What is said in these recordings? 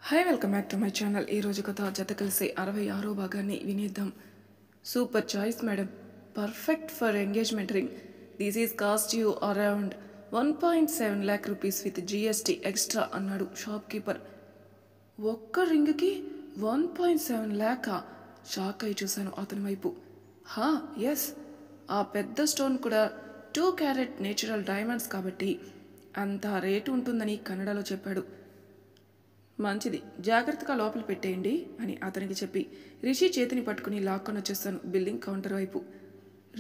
Hi welcome back to my channel. ఈరోజు కథ జత కలిసి 66వ భాగాన్ని వినేద్దాం. Super choice madam, perfect for engagement ring. This is cost you around 1.7 lakh rupees with GST extra అన్నాడు షాప్ కీపర్. ఒక్క రింగ్కి 1.7 lakh? షాక్ అయి చూశాను అతని వైపు. ఎస్, ఆ పెద్ద స్టోన్ కూడా 2 carat నేచురల్ డైమండ్స్ కాబట్టి అంత రేటు ఉంటుందని కన్నడలో చెప్పాడు. మంచిది, జాగ్రత్తగా లోపల పెట్టేయండి అని అతనికి చెప్పి రిషి చేతిని పట్టుకుని లాక్కొని వచ్చేస్తాను బిల్డింగ్ కౌంటర్ వైపు.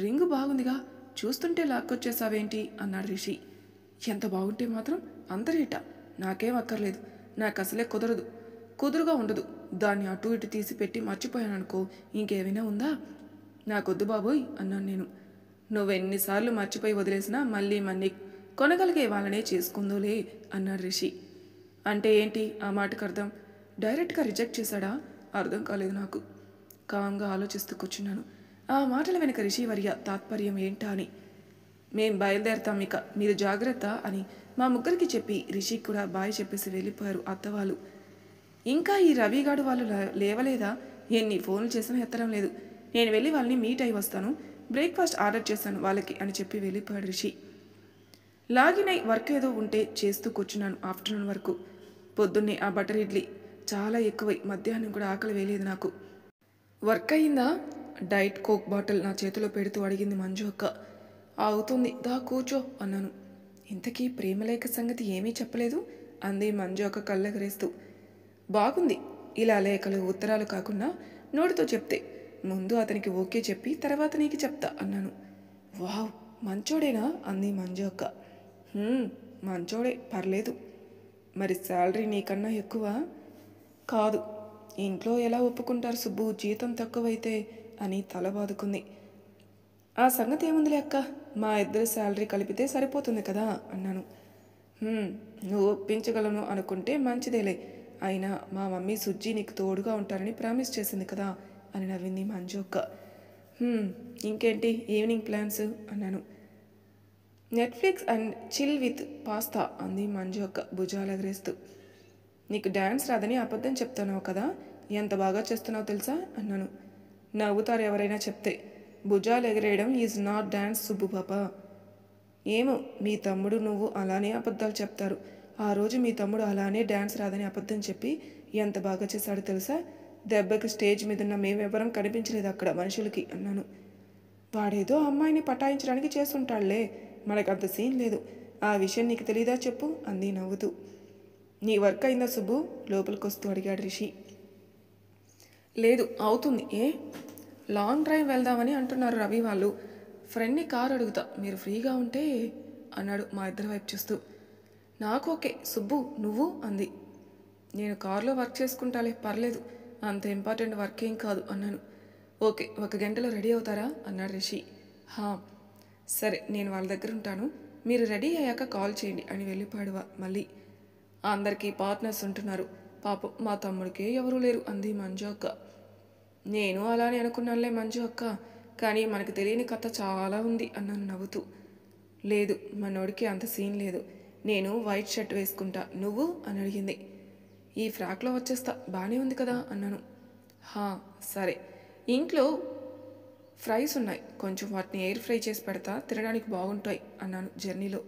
రింగు బాగుందిగా, చూస్తుంటే లాక్కొచ్చేసావేంటి అన్నాడు రిషి. ఎంత బాగుంటే మాత్రం అంత రేటా? నాకేం అక్కర్లేదు, నాకు అసలే కుదురుగా ఉండదు. దాన్ని అటు ఇటు తీసి పెట్టి మర్చిపోయాననుకో, ఇంకేమైనా ఉందా? నాకొద్దు బాబోయ్ అన్నాను నేను. నువ్వెన్నిసార్లు మర్చిపోయి వదిలేసినా మళ్ళీ కొనగలిగే వాళ్ళనే చేసుకుందోలే అన్నాడు రిషి. అంటే ఏంటి ఆ మాటకు అర్థం? డైరెక్ట్గా రిజెక్ట్ చేశాడా? అర్థం కాలేదు నాకు. కామ్గా ఆలోచిస్తూ కూర్చున్నాను. ఆ మాటల వెనుక రిషి వర్య తాత్పర్యం ఏంటా అని. మేం బయలుదేరతాం, ఇక మీరు జాగ్రత్త అని మా ముగ్గురికి చెప్పి రిషికి కూడా బాయ్ చెప్పేసి వెళ్ళిపోయారు అత్తవాళ్ళు. ఇంకా ఈ రవిగాడు వాళ్ళు లేవలేదా? ఎన్ని ఫోన్లు చేసినా ఎత్తడం లేదు. నేను వెళ్ళి వాళ్ళని మీట్ అయి వస్తాను, బ్రేక్ఫాస్ట్ ఆర్డర్ చేస్తాను వాళ్ళకి అని చెప్పి వెళ్ళిపోయాడు రిషి. లాగిన్ అయి వర్క్ ఏదో ఉంటే చేస్తూ కూర్చున్నాను ఆఫ్టర్నూన్ వరకు. పొద్దున్నే ఆ బటర్ ఇడ్లీ చాలా ఎక్కువై మధ్యాహ్నం కూడా ఆకలి వేయలేదు నాకు. వర్క్ అయ్యిందా? డైట్ కోక్ బాటిల్ నా చేతిలో పెడుతూ అడిగింది మంజు అక్క. అవుతుంది, దా కూర్చో అన్నాను. ఇంతకీ ప్రేమలేఖ సంగతి ఏమీ చెప్పలేదు అంది మంజు అక్క కళ్ళెగరేస్తూ. బాగుంది, ఇలా లేఖలు ఉత్తరాలు కాకుండా నోటితో చెప్తే. ముందు అతనికి ఓకే చెప్పి తర్వాత నీకు చెప్తా అన్నాను. వావ్, మంచోడేనా అంది మంజు అక్క. మంచోడే, పర్లేదు. మరి శాలరీ నీకన్నా ఎక్కువ? కాదు. ఇంట్లో ఎలా ఒప్పుకుంటారు సుబ్బు, జీతం తక్కువైతే అని తల బాదుకుంది. ఆ సంగతి ఏముందిలే అక్క, మా ఇద్దరి శాలరీ కలిపితే సరిపోతుంది కదా అన్నాను. నువ్వు ఒప్పించగలను అనుకుంటే మంచిదేలే. అయినా మా మమ్మీ సుజ్జి నీకు తోడుగా ఉంటారని ప్రామిస్ చేసింది కదా అని నవ్వింది మంజు అక్క. ఇంకేంటి ఈవినింగ్ ప్లాన్స్ అన్నాను. Netflix and chill with pasta అంది మంజు అక్క భుజాలెగరేస్తూ. నీకు డ్యాన్స్ రాదని అబద్ధం చెప్తున్నావు కదా, ఎంత బాగా చేస్తున్నావు తెలుసా అన్నాను. నవ్వుతారు ఎవరైనా చెప్తే. భుజాలు ఎగరేయడం ఈజ్ నాట్ డ్యాన్స్ సుబ్బు పాప. ఏమో, మీ తమ్ముడు నువ్వు అలానే అబద్ధాలు చెప్తారు. ఆ రోజు మీ తమ్ముడు అలానే డ్యాన్స్ రాదని అబద్ధం చెప్పి ఎంత బాగా చేశాడు తెలుసా. దెబ్బకి స్టేజ్ మీదున్న మేమెవరం కనిపించలేదు అక్కడ మనుషులకి అన్నాను. వాడేదో అమ్మాయిని పటాయించడానికి చేస్తుంటాళ్లే, మనకంత సీన్ లేదు. ఆ విషయం నీకు తెలీదా చెప్పు అంది నవ్వుతూ. నీ వర్క్ అయిందా సుబ్బు లోపలికొస్తూ అడిగాడు రిషి. లేదు, అవుతుంది. లాంగ్ డ్రైవ్ వెళ్దామని అంటున్నారు రవి వాళ్ళు. ఫ్రెండ్ని కారు అడుగుతా, మీరు ఫ్రీగా ఉంటే అన్నాడు మా ఇద్దరి వైపు చూస్తూ. నాకు ఓకే సుబ్బు, నువ్వు అంది. నేను కారులో వర్క్ చేసుకుంటాలే, పర్లేదు, అంత ఇంపార్టెంట్ వర్క్ ఏం కాదు అన్నాను. ఓకే, 1 గంటలో రెడీ అవుతారా అన్నాడు రిషి. సరే, నేను వాళ్ళ దగ్గర ఉంటాను, మీరు రెడీ అయ్యాక కాల్ చేయండి అని వెళ్ళిపోయాడు. మళ్ళీ అందరికీ పార్ట్నర్స్ ఉంటున్నారు, పాపం మా తమ్ముడికే ఎవరూ లేరు అంది మంజు అక్క. నేను అలానే అనుకున్నానులే మంజు అక్క, కానీ మనకు తెలియని కథ చాలా ఉంది అన్నాను నవ్వుతూ. లేదు, మనోడికి అంత సీన్ లేదు. నేను వైట్ షర్ట్ వేసుకుంటా, నువ్వు అని అడిగింది. ఈ ఫ్రాక్లో వచ్చేస్తా, బాగానే ఉంది కదా అన్నాను. సరే, ఇంట్లో ఫ్రైస్ ఉన్నాయి, కొంచెం వాటిని ఎయిర్ ఫ్రై చేసి పెడతా, తినడానికి బాగుంటాయి అన్నాను జర్నీలో.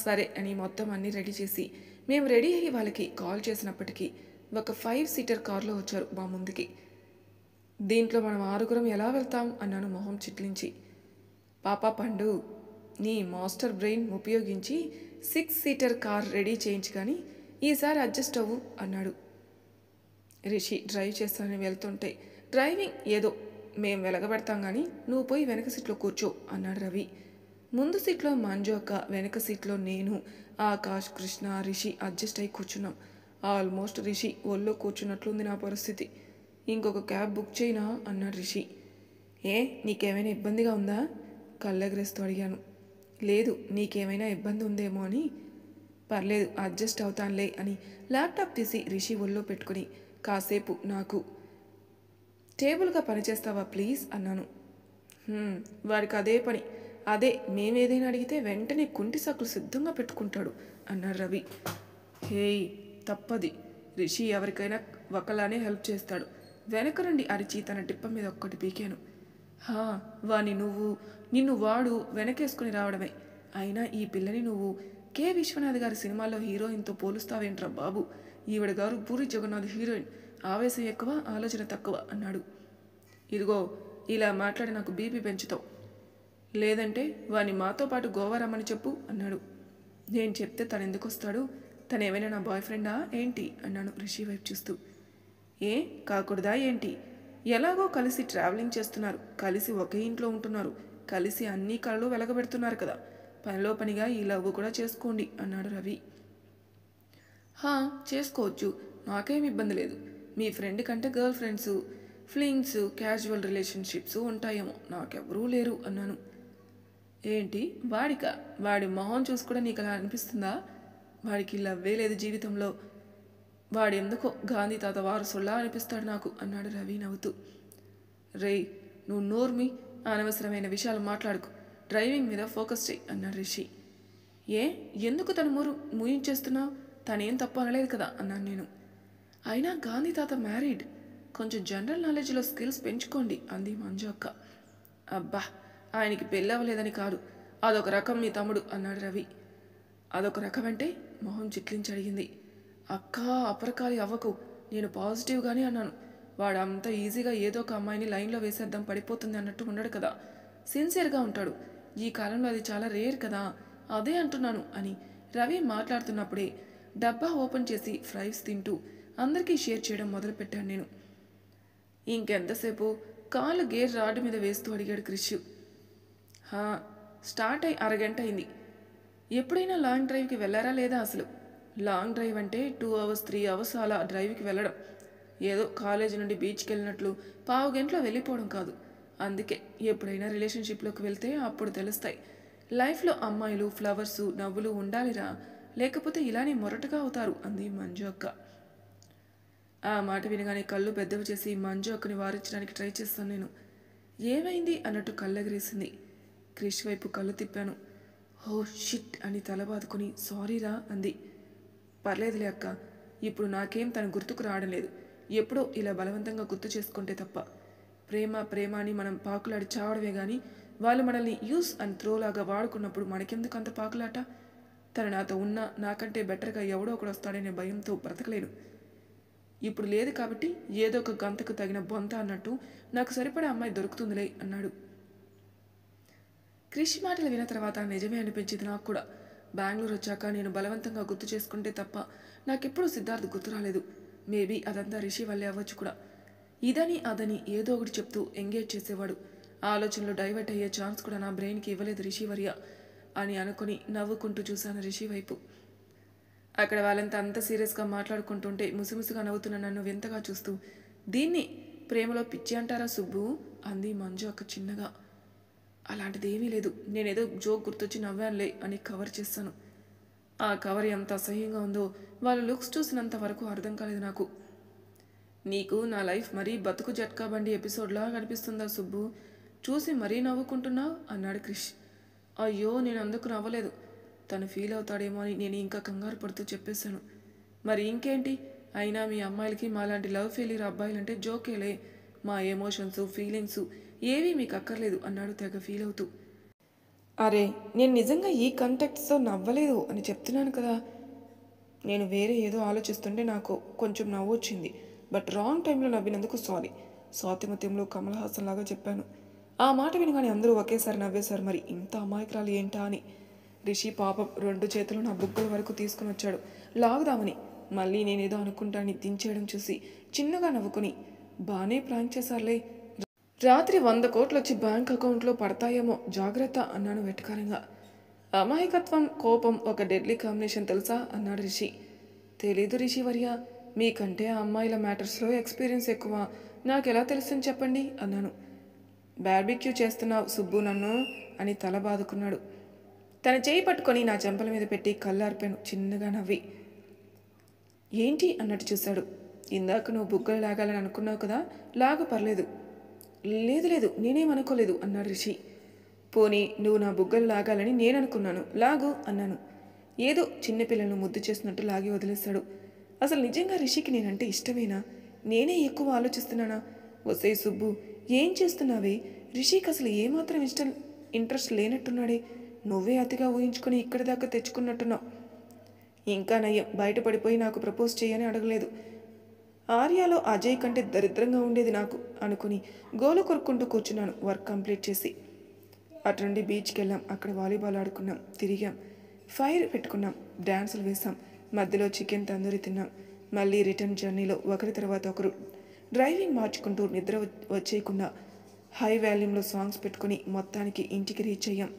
సరే అని మొత్తం అన్నీ రెడీ చేసి మేము రెడీ అయ్యి వాళ్ళకి కాల్ చేసినప్పటికీ ఒక 5-seater కార్లో వచ్చారు మా ముందుకి. దీంట్లో మనం 6 ఎలా వెళ్తాం అన్నాను మొహం చిట్లించి. పాపా పండు, నీ మాస్టర్ బ్రెయిన్ ఉపయోగించి 6-seater కార్ రెడీ చేయించి కానీ ఈసారి అడ్జస్ట్ అవ్వు అన్నాడు. రిషి డ్రైవ్ చేస్తానని వెళ్తుంటే, డ్రైవింగ్ ఏదో మేం వెలగబెడతాం కానీ నువ్వు పోయి వెనక సీట్లో కూర్చో అన్నాడు రవి. ముందు సీట్లో మంజు అక్క, వెనక సీట్లో నేను, ఆకాష్, కృష్ణ, రిషి అడ్జస్ట్ అయి కూర్చున్నాం. ఆల్మోస్ట్ రిషి ఒళ్ళో కూర్చున్నట్లుంది నా పరిస్థితి. ఇంకొక క్యాబ్ బుక్ చేయినా అన్నాడు రిషి. నీకేమైనా ఇబ్బందిగా ఉందా కళ్ళెగరేస్తూ అడిగాను. లేదు, నీకేమైనా ఇబ్బంది ఉందేమో అని. పర్లేదు, అడ్జస్ట్ అవుతానులే అని ల్యాప్టాప్ తీసి రిషి ఒళ్ళో పెట్టుకుని కాసేపు నాకు టేబుల్గా పనిచేస్తావా ప్లీజ్ అన్నాను. వాడికి అదే పని, అదే మేమేదైనా అడిగితే వెంటనే కుంటి సాకులు సిద్ధంగా పెట్టుకుంటాడు అన్నాడు రవి. తప్పది, రిషి ఎవరికైనా ఒకలానే హెల్ప్ చేస్తాడు. వెనక నుండి అరిచి తన టిప్ప మీద ఒక్కటి పీకాను. హా, నిన్ను వాడు వెనకేసుకుని రావడమే. అయినా ఈ పిల్లని నువ్వు కె విశ్వనాథ్ గారి సినిమాల్లో హీరోయిన్తో పోలుస్తావేంట్రా బాబు? ఈవిడ గారు పూరి జగన్నాథ్ హీరోయిన్. ఆవేశం ఎక్కువ, ఆలోచన తక్కువ అన్నాడు. ఇదిగో, ఇలా మాట్లాడి నాకు బీపీ పెంచుతావు. లేదంటే వాణ్ణి మాతో పాటు గోవా రమ్మని చెప్పు అన్నాడు. నేను చెప్తే తను ఎందుకు వస్తాడు? తనేమైనా నా బాయ్ ఫ్రెండా ఏంటి అన్నాను రిషి వైపు చూస్తూ. ఏ కాకూడదా ఏంటి? ఎలాగో కలిసి ట్రావెలింగ్ చేస్తున్నారు, కలిసి ఒకే ఇంట్లో ఉంటున్నారు, కలిసి అన్ని కళలు వెలగబెడుతున్నారు కదా. పనిలో పనిగా ఈ లవ్ కూడా చేసుకోండి అన్నాడు రవి. హా, చేసుకోవచ్చు, నాకేం ఇబ్బంది లేదు. మీ ఫ్రెండ్ కంటే girl friends, flings, casual relationships ఉంటాయేమో, నాకెవరూ లేరు అన్నాను. ఏంటి వాడిక? వాడి మొహం చూసి కూడా నీకు అలా అనిపిస్తుందా? వాడికి లవ్వే లేదు జీవితంలో. వాడెందుకో గాంధీ తాత వారసుల్లా అనిపిస్తాడు నాకు అన్నాడు రవి నవ్వుతూ. రేయ్, నువ్వు నోర్మి, అనవసరమైన విషయాలు మాట్లాడుకు, డ్రైవింగ్ మీద ఫోకస్ చేయి అన్నాడు రిషి. ఎందుకు తను ముయించేస్తున్నావు? తనేం తప్పు అనలేదు కదా అన్నాను నేను. అయినా గాంధీ తాత మ్యారీడ్, కొంచెం జనరల్ నాలెడ్జ్లో స్కిల్స్ పెంచుకోండి అంది మంజు అక్క. అబ్బా, ఆయనకి పెళ్ళవలేదని కాదు, అదొక రకం మీ తమ్ముడు అన్నాడు రవి. అదొక రకం అంటే? మొహం చిట్లించి అడిగింది. అక్క, అపరకాలి అవ్వకు, నేను పాజిటివ్గానే అన్నాను. వాడు అంత ఈజీగా ఏదో ఒక అమ్మాయిని లైన్లో వేసేద్దాం పడిపోతుంది అన్నట్టు ఉండడు కదా, సిన్సియర్గా ఉంటాడు. ఈ కాలంలో అది చాలా రేర్ కదా, అదే అంటున్నాను అని రవి మాట్లాడుతున్నప్పుడే డబ్బా ఓపెన్ చేసి ఫ్రైస్ తింటూ అందరికీ షేర్ చేయడం మొదలుపెట్టాను నేను. ఇంకెంతసేపు? కాళ్ళు గేర్ రాడ్డు మీద వేస్తూ అడిగాడు క్రిష్. స్టార్ట్ అయి అరగంట అయింది. ఎప్పుడైనా లాంగ్ డ్రైవ్కి వెళ్ళారా లేదా అసలు? లాంగ్ డ్రైవ్ అంటే 2 hours 3 hours అలా డ్రైవ్కి వెళ్ళడం. ఏదో కాలేజీ నుండి బీచ్కి వెళ్ళినట్లు పావు గంటలో వెళ్ళిపోవడం కాదు. అందుకే ఎప్పుడైనా రిలేషన్షిప్లోకి వెళ్తే అప్పుడు తెలుస్తాయి. లైఫ్లో అమ్మాయిలు, ఫ్లవర్స్, నవ్వులు ఉండాలిరా, లేకపోతే ఇలానే మొరటుగా అవుతారు అంది మంజు అక్క. ఆ మాట వినగానే కళ్ళు పెద్దవి చేసి మంజు అక్కని వారించడానికి ట్రై చేస్తాను నేను. ఏమైంది అన్నట్టు కళ్ళెగరేసింది. క్రిష్ వైపు కళ్ళు తిప్పాను. ఓ షిట్ అని తల బాదుకుని సారీరా అంది. పర్లేదులే అక్క, ఇప్పుడు నాకేం తన గుర్తుకు రావడం లేదు. ఎప్పుడో ఇలా బలవంతంగా గుర్తు చేసుకుంటే తప్ప. ప్రేమ ప్రేమ అని మనం పాకులాడి చావడమే కానీ వాళ్ళు మనల్ని యూస్ అండ్ త్రోలాగా వాడుకున్నప్పుడు మనకెందుకు అంత పాకులాట? తను నాతో ఉన్నా నాకంటే బెటర్గా ఎవడో ఒకడు వస్తాడనే భయంతో బ్రతకలేను. ఇప్పుడు లేదు కాబట్టి ఏదో ఒక గంతకు తగిన బొంత అన్నట్టు నాకు సరిపడే అమ్మాయి దొరుకుతుందిలే అన్నాడు. క్రిష్ మాటలు విన్న తర్వాత నిజమే అనిపించింది నాకు కూడా. బెంగళూరు వచ్చాక నేను బలవంతంగా గుర్తు చేసుకుంటే తప్ప నాకెప్పుడు సిద్ధార్థ్ గుర్తు రాలేదు. మేబీ అదంతా రిషి వల్లే అవ్వచ్చు కూడా. ఇదని అదని ఏదో ఒకటి చెప్తూ ఎంగేజ్ చేసేవాడు. ఆలోచనలు డైవర్ట్ అయ్యే ఛాన్స్ కూడా నా బ్రెయిన్కి ఇవ్వలేదు రిషివర్య అని అనుకుని నవ్వుకుంటూ చూశాను రిషి వైపు. అక్కడ వాళ్ళంతా అంత సీరియస్గా మాట్లాడుకుంటుంటే ముసిముసిగా నవ్వుతున్న నన్ను వింతగా చూస్తూ, దీన్ని ప్రేమలో పిచ్చి అంటారా సుబ్బు అంది మంజు అక్క చిన్నగా. అలాంటిది ఏమీ లేదు, నేనేదో జోక్ గుర్తొచ్చి నవ్వానులే అని కవర్ చేస్తాను. ఆ కవర్ ఎంత అసహ్యంగా ఉందో వాళ్ళ లుక్స్ చూసినంత వరకు అర్థం కాలేదు నాకు. నీకు నా లైఫ్ మరీ బతుకు జట్కా బండి ఎపిసోడ్లా కనిపిస్తుందా సుబ్బు? చూసి మరీ నవ్వుకుంటున్నావు అన్నాడు క్రిష్. అయ్యో, నేను అందుకు నవ్వలేదు. తను ఫీల్ అవుతాడేమో అని నేను ఇంకా కంగారు పడుతూ చెప్పేశాను. మరి ఇంకేంటి, అయినా మీ అమ్మాయిలకి మాలాంటి లవ్ ఫెయిల్యూర్ అబ్బాయిలంటే జోకేలే. మా ఎమోషన్స్, ఫీలింగ్స్ ఏవీ మీకు అక్కర్లేదు అన్నాడు తెగ ఫీల్ అవుతూ. అరే, నేను నిజంగా ఈ కంటెక్ట్తో నవ్వలేదు అని చెప్తున్నాను కదా. నేను వేరే ఏదో ఆలోచిస్తుంటే నాకు కొంచెం నవ్వు వచ్చింది. బట్ రాంగ్ టైంలో నవ్వినందుకు సారీ. స్వాతిమత్యంలో కమల్ హాసన్ లాగా చెప్పాను. ఆ మాట వినగానే అందరూ ఒకేసారి నవ్వేశారు. మరి ఇంత అమాయకురాలు ఏంటా అని. రిషి పాపం 2 చేతులు నా బుగ్గల వరకు తీసుకుని వచ్చాడు లాగుదామని. మళ్ళీ నేనేదో అనుకుంటానని దించేయడం చూసి చిన్నగా నవ్వుకుని, బాగానే ప్రాంక్ చేశారులే, రాత్రి 100 కోట్లు వచ్చి బ్యాంక్ అకౌంట్లో పడతాయేమో, జాగ్రత్త అన్నాను వెటకారంగా. అమాయకత్వం, కోపం ఒక డెడ్లీ కాంబినేషన్ తెలుసా అన్నాడు రిషి. తెలీదు రిషివర్య, మీకంటే ఆ అమ్మాయిల మ్యాటర్స్లో ఎక్స్పీరియన్స్ ఎక్కువ, నాకెలా తెలుసని చెప్పండి అన్నాను. బార్బిక్యూ చేస్తున్నావు సుబ్బు నన్ను అని తల బాదుకున్నాడు. తన చేయి పట్టుకొని నా చెంపల మీద పెట్టి కళ్ళార్పాను చిన్నగా నవ్వి. ఏంటి అన్నట్టు చూశాడు. ఇందాక నువ్వు బుగ్గలు లాగాలని అనుకున్నావు కదా, లాగు పర్లేదు. లేదు లేదు, నేనేమనుకోలేదు అన్నాడు రిషి. పోనీ నువ్వు నా బుగ్గలు లాగాలని నేను అనుకున్నాను, లాగు అన్నాను. ఏదో చిన్నపిల్లలను ముద్దు చేసినట్టు లాగి వదిలేశాడు. అసలు నిజంగా రిషికి నేనంటే ఇష్టమేనా? నేనే ఎక్కువ ఆలోచిస్తున్నానా? ఒసే సుబ్బు, ఏం చేస్తున్నావే? రిషికి అసలు ఏమాత్రం ఇంట్రెస్ట్ లేనట్టున్నాడే. నువ్వే అతిగా ఊహించుకొని ఇక్కడి దాకా తెచ్చుకున్నట్టున్నావు. ఇంకా నయ్యం, బయటపడిపోయి నాకు ప్రపోజ్ చేయని అడగలేదు. ఆర్యాలో అజయ్ కంటే దరిద్రంగా ఉండేది నాకు అనుకుని గోలు కొరుక్కుంటూ కూర్చున్నాను వర్క్ కంప్లీట్ చేసి. అటు నుండి బీచ్కి వెళ్ళాం. అక్కడ వాలీబాల్ ఆడుకున్నాం, తిరిగాం, ఫైర్ పెట్టుకున్నాం, డ్యాన్సులు వేసాం, మధ్యలో చికెన్ తందూరి తిన్నాం. మళ్ళీ రిటర్న్ జర్నీలో ఒకరి తర్వాత ఒకరు డ్రైవింగ్ మార్చుకుంటూ నిద్ర వచ్చేయకుండా హై వాల్యూమ్లో సాంగ్స్ పెట్టుకుని మొత్తానికి ఇంటికి రీచ్ అయ్యాం.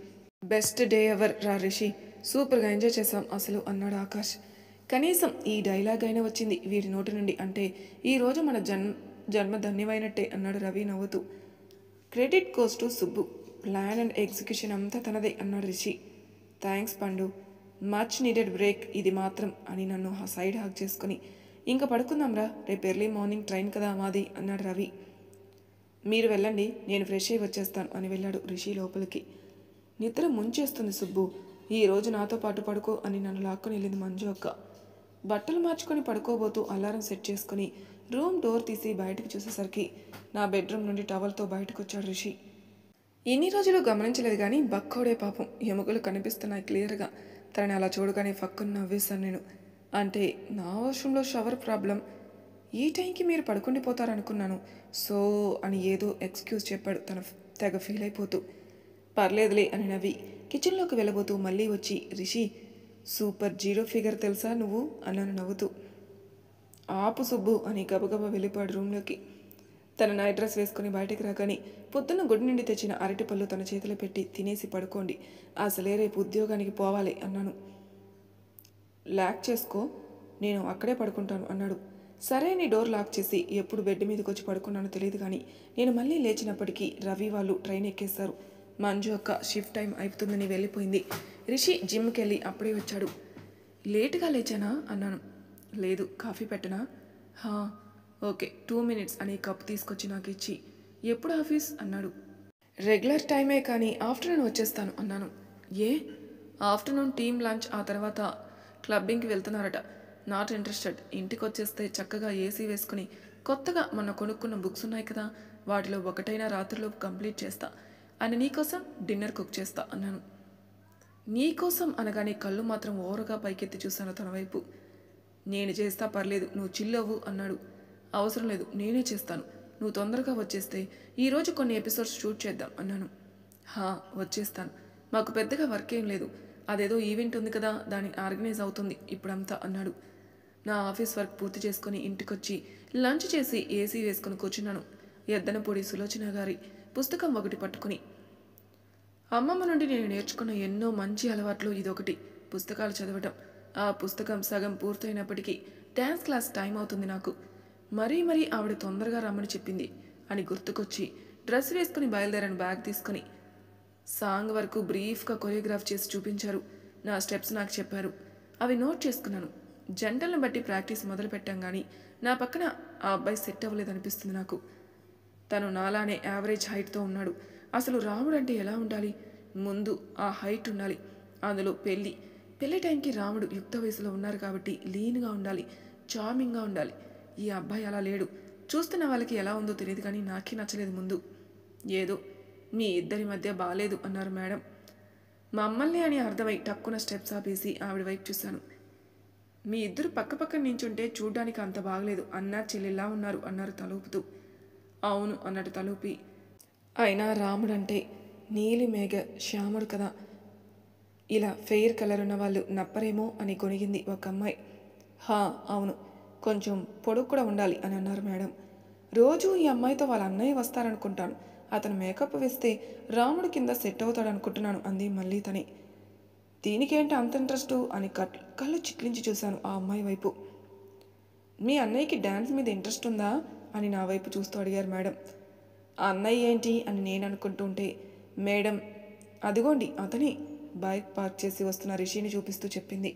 బెస్ట్ డే ఎవర్ రా రిషి, సూపర్గా ఎంజాయ్ చేసాం అసలు అన్నాడు ఆకాష్. కనీసం ఈ డైలాగ్ అయినా వచ్చింది వీరి నోటి నుండి, అంటే ఈరోజు మన జన్మ ధన్యమైనట్టే అన్నాడు రవి నవ్వుతూ. Credit goes to Subbu, plan and execution అంతా తనదే అన్నాడు రిషి. థ్యాంక్స్ పండు, మచ్ నీడెడ్ బ్రేక్ ఇది మాత్రం అని నన్ను సైడ్ హాక్ చేసుకుని ఇంకా పడుకుందాంరా, రేపు ఎర్లీ మార్నింగ్ ట్రైన్ కదా మాది అన్నాడు రవి. మీరు వెళ్ళండి, నేను ఫ్రెష్ అయ్యి వచ్చేస్తాను అని వెళ్ళాడు రిషి లోపలికి. నిద్ర ముంచేస్తుంది సుబ్బు, ఈరోజు నాతో పాటు పడుకో అని నన్ను లాక్కొని వెళ్ళింది మంజు అక్క. బట్టలు మార్చుకొని పడుకోబోతూ అలారం సెట్ చేసుకుని రూమ్ డోర్ తీసి బయటకు చూసేసరికి నా బెడ్రూమ్ నుండి టవల్తో బయటకు వచ్చాడు రిషి. ఇన్ని రోజులు గమనించలేదు కానీ బక్కోడే పాపం, ఎముకలు కనిపిస్తున్నాయి క్లియర్గా. తనని అలా చూడగానే ఫక్కుని నవ్వేశాను నేను. అంటే నా వాష్రూమ్లో షవర్ ప్రాబ్లం, ఈ టైంకి మీరు పడుకుండిపోతారనుకున్నాను సో అని ఏదో ఎక్స్క్యూజ్ చెప్పాడు తన తెగ ఫీల్ అయిపోతూ. పర్లేదులే అని నవ్వి కిచెన్లోకి వెళ్ళబోతూ మళ్ళీ వచ్చి రిషి సూపర్ జీరో ఫిగర్ తెలుసా నువ్వు అన్నాను నవ్వుతూ. ఆపు సుబ్బు అని గబగబా వెళ్ళిపోయాడు రూమ్లోకి. తన నైట్ డ్రెస్ వేసుకుని బయటకు రాగానే పొద్దున్న గుడి నుండి తెచ్చిన అరటిపళ్ళు తన చేతిలో పెట్టి తినేసి పడుకోండి, అసలే రేపు ఉద్యోగానికి పోవాలి అన్నాను. లాక్ చేసుకో, నేను అక్కడే పడుకుంటాను అన్నాడు. సరే అని డోర్ లాక్ చేసి ఎప్పుడు బెడ్ మీదకి వచ్చి పడుకున్నానో తెలియదు కానీ నేను మళ్ళీ లేచినప్పటికీ రవి వాళ్ళు ట్రైన్ ఎక్కేశారు. మంజు అక్క షిఫ్ట్ టైం అయిపోతుందని వెళ్ళిపోయింది. రిషి జిమ్కి వెళ్ళి అప్పుడే వచ్చాడు. లేటుగా లేచానా అన్నాను. లేదు, కాఫీ పెట్టనా? ఓకే 2 minutes అని కప్ తీసుకొచ్చి నాకు ఇచ్చి ఎప్పుడు ఆఫీస్ అన్నాడు. రెగ్యులర్ టైమే కానీ ఆఫ్టర్నూన్ వచ్చేస్తాను అన్నాను. ఏ? ఆఫ్టర్నూన్ టీమ్ లంచ్, ఆ తర్వాత క్లబ్బింగ్కి వెళ్తున్నారట. నాట్ ఇంట్రెస్టెడ్, ఇంటికి వచ్చేస్తే చక్కగా ఏసీ వేసుకుని కొత్తగా మొన్న కొనుక్కున్న బుక్స్ ఉన్నాయి కదా, వాటిలో ఒకటైనా రాత్రిలోపు కంప్లీట్ చేస్తా అని నీకోసం డిన్నర్ కుక్ చేస్తా అన్నాను. నీకోసం అనగానే కళ్ళు మాత్రం ఓరగా పైకెత్తి చూశాను తన వైపు. నేను చేస్తా, పర్లేదు, నువ్వు చిల్లవు అన్నాడు. అవసరం లేదు, నేనే చేస్తాను, నువ్వు తొందరగా వచ్చేస్తే ఈరోజు కొన్ని ఎపిసోడ్స్ షూట్ చేద్దాం అన్నాను. వచ్చేస్తాను, మాకు పెద్దగా వర్క్ ఏం లేదు, అదేదో ఈవెంట్ ఉంది కదా దాని ఆర్గనైజ్ అవుతుంది ఇప్పుడంతా అన్నాడు. నా ఆఫీస్ వర్క్ పూర్తి చేసుకుని ఇంటికొచ్చి లంచ్ చేసి ఏసీ వేసుకుని కూర్చున్నాను. ఎద్దనపూడి సులోచన గారి పుస్తకం ఒకటి పట్టుకుని. అమ్మమ్మ నుండి నేను నేర్చుకున్న ఎన్నో మంచి అలవాట్లు ఇదొకటి, పుస్తకాలు చదవటం. ఆ పుస్తకం సగం పూర్తయినప్పటికీ డ్యాన్స్ క్లాస్ టైం అవుతుంది నాకు. మరీ ఆవిడ తొందరగా రమ్మని చెప్పింది అని గుర్తుకొచ్చి డ్రెస్ వేసుకుని బయలుదేరాను బ్యాగ్ తీసుకుని. సాంగ్ వరకు బ్రీఫ్గా కొరియోగ్రాఫ్ చేసి చూపించారు. నా స్టెప్స్ నాకు చెప్పారు, అవి నోట్ చేసుకున్నాను. జంటలను బట్టి ప్రాక్టీస్ మొదలు పెట్టాం కానీ నా పక్కన ఆ అబ్బాయి సెట్ అవ్వలేదనిపిస్తుంది నాకు. తను నాలానే యావరేజ్ హైట్తో ఉన్నాడు. అసలు రాముడు అంటే ఎలా ఉండాలి? ముందు ఆ హైట్ ఉండాలి, అందులో పెళ్లి టైంకి రాముడు యుక్త వయసులో ఉన్నారు కాబట్టి లీన్గా ఉండాలి, చార్మింగ్గా ఉండాలి. ఈ అబ్బాయి అలా లేడు. చూస్తున్న వాళ్ళకి ఎలా ఉందో తెలియదు కానీ నాకే నచ్చలేదు ముందు. ఏదో మీ ఇద్దరి మధ్య బాలేదు అన్నారు మేడం. మమ్మల్ని అని అర్థమై టక్కున స్టెప్స్ ఆపేసి ఆవిడ వైపు చూశాను. మీ ఇద్దరు పక్కపక్కన నించుంటే చూడ్డానికి అంత బాగలేదు, అన్నా చెల్లెల్లా ఉన్నారు అన్నారు తలూపుతూ. అవును అన్నట్టు తలూపి, అయినా రాముడంటే నీలి మేఘ శ్యాముడు కదా, ఇలా ఫెయిర్ కలర్ ఉన్న వాళ్ళు నప్పరేమో అని కొనిగింది ఒక అమ్మాయి. అవును, కొంచెం పొడుగు కూడా ఉండాలి అని అన్నారు మేడం. రోజు ఈ అమ్మాయితో వాళ్ళ అన్నయ్య వస్తారనుకుంటాను, అతను మేకప్ వేస్తే రాముడి కింద సెట్ అవుతాడనుకుంటున్నాను అంది మళ్ళీ తనే. దీనికేంటి అంత ఇంట్రెస్టు అని కళ్ళు చిట్లించి చూశాను ఆ అమ్మాయి వైపు. మీ అన్నయ్యకి డ్యాన్స్ మీద ఇంట్రెస్ట్ ఉందా అని నా వైపు చూస్తూ అడిగారు మేడం. ఆ అన్నయ్య ఏంటి అని నేను అనుకుంటుంటే మేడం అదిగోండి అతనే బైక్ పార్క్ చేసి వస్తున్న రిషిని చూపిస్తూ చెప్పింది.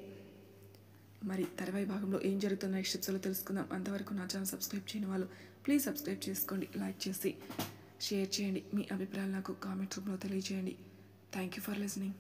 మరి తర్వాయి భాగంలో ఏం జరుగుతుందో నెక్స్ట్ ఎపిసోడ్లో తెలుసుకుందాం. అంతవరకు నా ఛానల్ సబ్స్క్రైబ్ చేయని వాళ్ళు ప్లీజ్ సబ్స్క్రైబ్ చేసుకోండి, లైక్ చేసి షేర్ చేయండి, మీ అభిప్రాయాలు నాకు కామెంట్ రూపంలో తెలియజేయండి. Thank you for listening.